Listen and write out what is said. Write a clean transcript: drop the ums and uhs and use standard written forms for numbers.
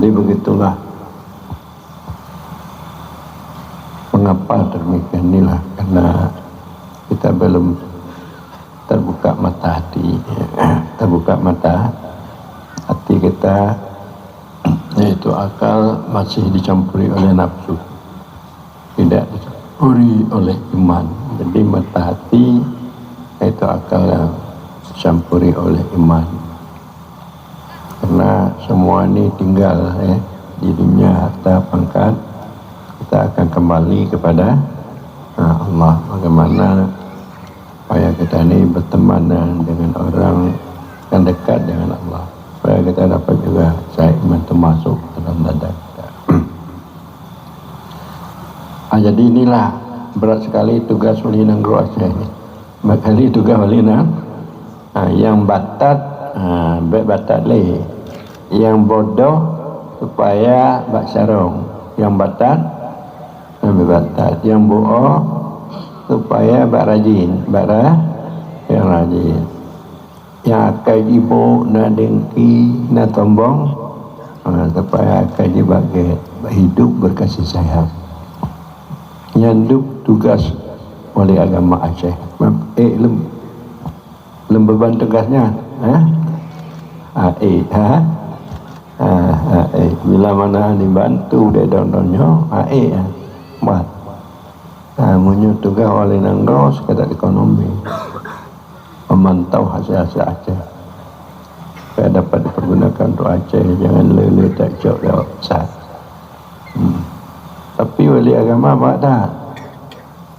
Jadi begitulah mengapa demikian inilah, karena kita belum terbuka mata hati, terbuka mata hati kita, yaitu akal masih dicampuri oleh nafsu, tidak dicampuri oleh iman. Jadi mata hati yaitu akal yang dicampuri oleh iman. Karena semua ini tinggal di dunia, harta, pangkat, kita akan kembali kepada Allah. Bagaimana supaya kita ini berteman dengan orang yang dekat dengan Allah, supaya kita dapat juga saya iman termasuk dalam dada kita. Jadi inilah berat sekali tugas wali Nanggro Aceh ini. Kali tugas wali yang batat batat le, yang bodoh supaya bak sarong, yang batat batat, yang bohong supaya bak rajin, yang rajin, yang akan ibu na dengki na tombong supaya akan dibagi hidup berkasih sayang. Nyanduk tugas wali agama Aceh, lem beban tugasnya, bila mana dibantu dia don-donnya, mat. Munyo tugas wali Nanggro sekadar ekonomi, memantau hasil-hasil Aceh supaya dapat dipergunakan untuk Aceh, jangan lele tak jauh lewat besar. Tapi wali agama tak